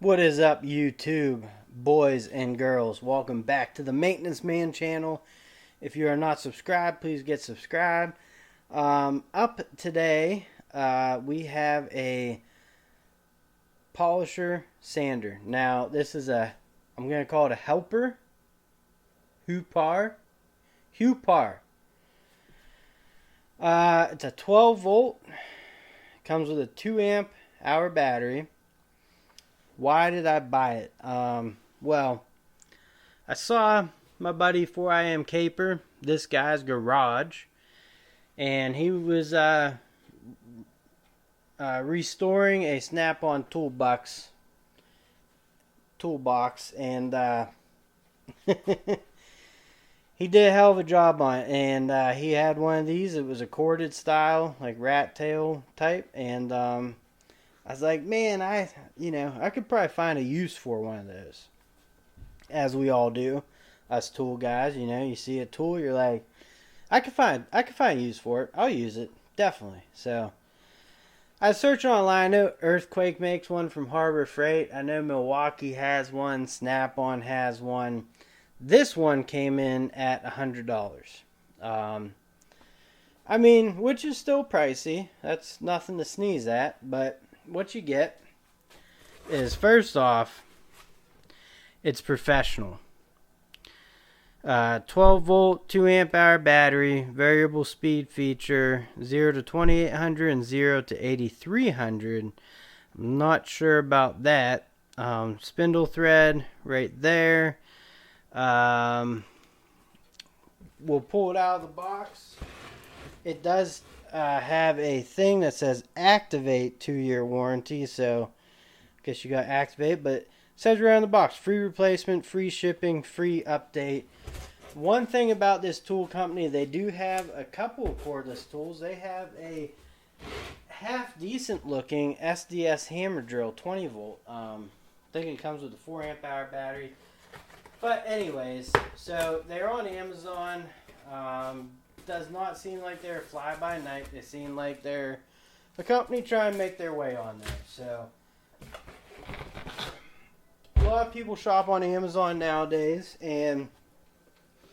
What is up, YouTube boys and girls? Welcome back to the Maintenance Man channel. If you are not subscribed, please get subscribed. Up today, we have a polisher sander. Now, this is I'm going to call it a Huepar. Huepar. It's a 12 volt. Comes with a 2 amp hour battery. Why did I buy it? Well, I saw my buddy 4IM Caper, this guy's garage, and he was restoring a Snap-on toolbox, and he did a hell of a job on it. And he had one of these. It was a corded style, like rat tail type, and I was like, man, I could probably find a use for one of those. As we all do, us tool guys. You see a tool, you're like, I could find use for it. I'll use it, definitely. So I searched online. I know Earthquake makes one from Harbor Freight. I know Milwaukee has one. Snap-on has one. This one came in at $100. I mean, which is still pricey. That's nothing to sneeze at, but what you get is, first off, it's professional. 12 volt, 2 amp hour battery, variable speed feature, 0 to 2800 and 0 to 8300. I'm not sure about that. Spindle thread right there. We'll pull it out of the box. It does have a thing that says activate 2-year warranty, so I guess you got to activate, but it says right on the box, free replacement, free shipping, free update. One thing about this tool company, they do have a couple of cordless tools. They have a half decent looking SDS hammer drill, 20 volt. I think it comes with a 4 amp hour battery. But anyways, so they're on Amazon. Does not seem like they're a fly-by-night. They seem like they're a company trying to make their way on there. So a lot of people shop on Amazon nowadays, and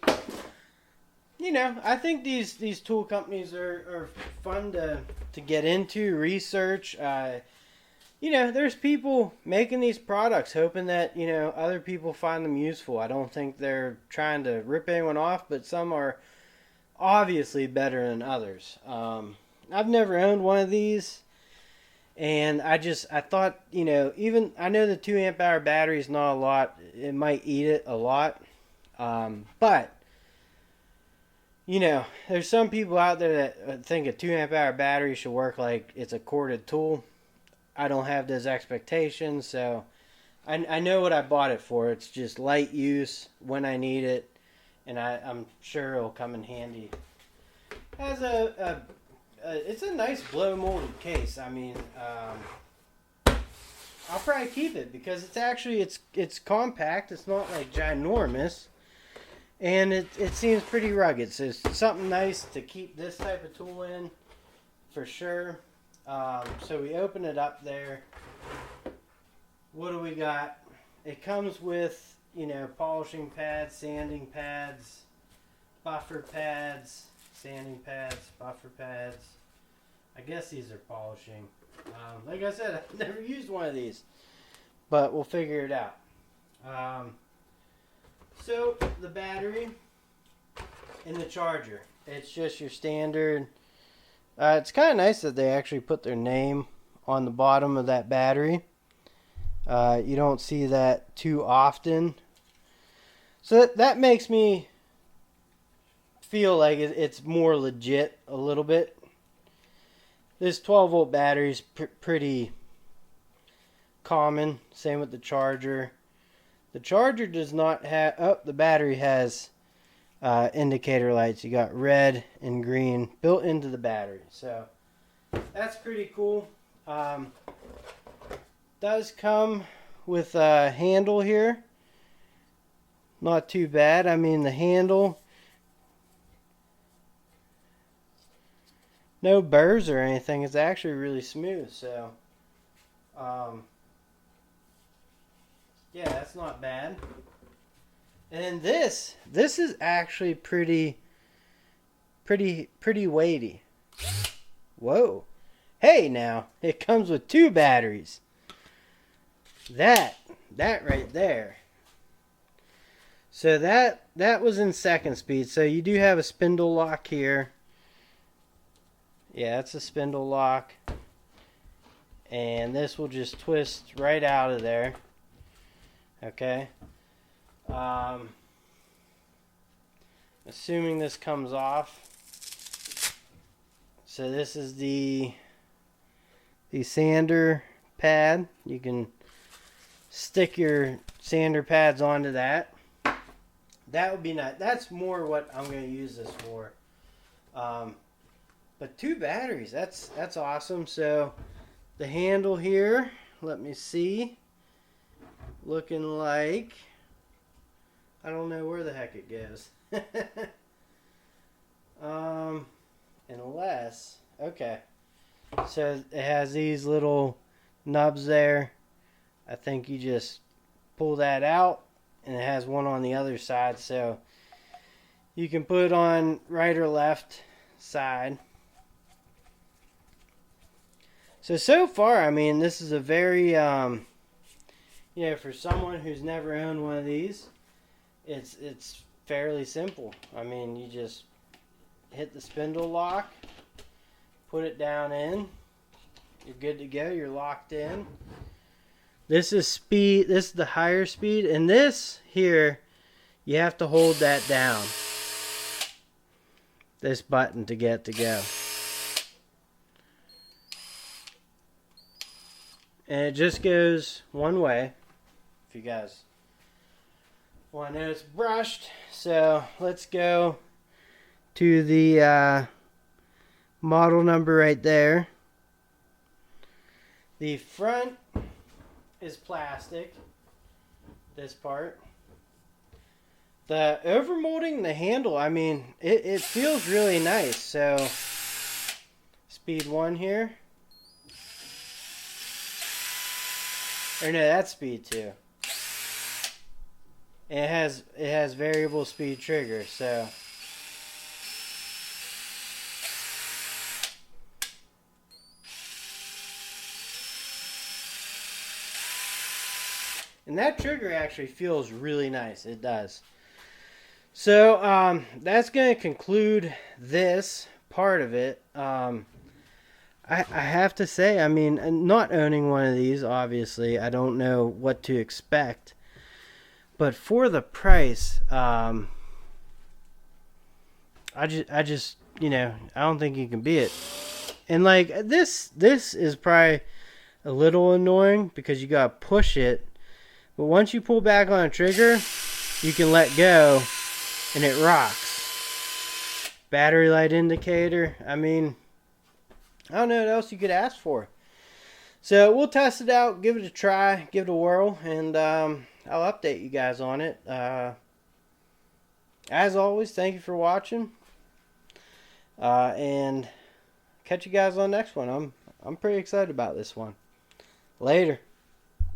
I think these tool companies are fun to get into, research. There's people making these products hoping that, other people find them useful. I don't think they're trying to rip anyone off, but some are obviously better than others. I've never owned one of these, and I thought, even, I know the 2 amp hour battery is not a lot. It might eat it a lot. But there's some people out there that think a 2 amp hour battery should work like it's a corded tool. I don't have those expectations, so I know what I bought it for. It's just light use when I need it, and I'm sure it'll come in handy. It has it's a nice blow molded case. I mean, I'll probably keep it because it's compact. It's not like ginormous, and it seems pretty rugged. So it's something nice to keep this type of tool in, for sure. So we open it up there. What do we got? It comes with, polishing pads, sanding pads, buffer pads, sanding pads, buffer pads. I guess these are polishing. Like I said, I've never used one of these, but we'll figure it out. So the battery and the charger. It's just your standard. It's kind of nice that they actually put their name on the bottom of that battery. You don't see that too often. So that makes me feel like it's more legit a little bit. This 12 volt battery is pretty common. Same with the charger. The charger does not have... the battery has indicator lights. You got red and green built into the battery. So that's pretty cool. Does come with a handle here. Not too bad. I mean, the handle, no burrs or anything. It's actually really smooth. So Yeah, that's not bad. And then this is actually pretty weighty. Whoa. Hey, now it comes with 2 batteries. That right there. So that was in second speed. So you do have a spindle lock here. Yeah, it's a spindle lock. And this will just twist right out of there. Okay. Assuming this comes off. So this is the sander pad. You can stick your sander pads onto that. That would be nice. That's more what I'm going to use this for. But 2 batteries, that's awesome. So the handle here, let me see, looking like, I don't know where the heck it goes. Unless, okay. So it has these little nubs there. I think you just pull that out, and it has one on the other side, so you can put it on right or left side. So far, I mean, this is a very, for someone who's never owned one of these, it's fairly simple. I mean, you just hit the spindle lock, put it down in, you're good to go, you're locked in. This is speed, this is the higher speed, and this here, you have to hold that down. This button to get to go. And it just goes one way, if you guys want to know it's brushed. So let's go to the model number right there. The front is plastic, this part. The overmolding, the handle, I mean, it feels really nice. So speed 1 here. Or no, that's speed 2. And it has variable speed trigger, so and that trigger actually feels really nice. It does. So that's going to conclude this part of it. I have to say, I mean, not owning one of these, obviously, I don't know what to expect. But for the price, I just, I don't think you can beat it. And like this is probably a little annoying because you gotta push it. But once you pull back on a trigger, you can let go, and it rocks. Battery light indicator. I mean, I don't know what else you could ask for. So we'll test it out, give it a try, give it a whirl, and I'll update you guys on it. As always, thank you for watching, and catch you guys on the next one. I'm pretty excited about this one. Later.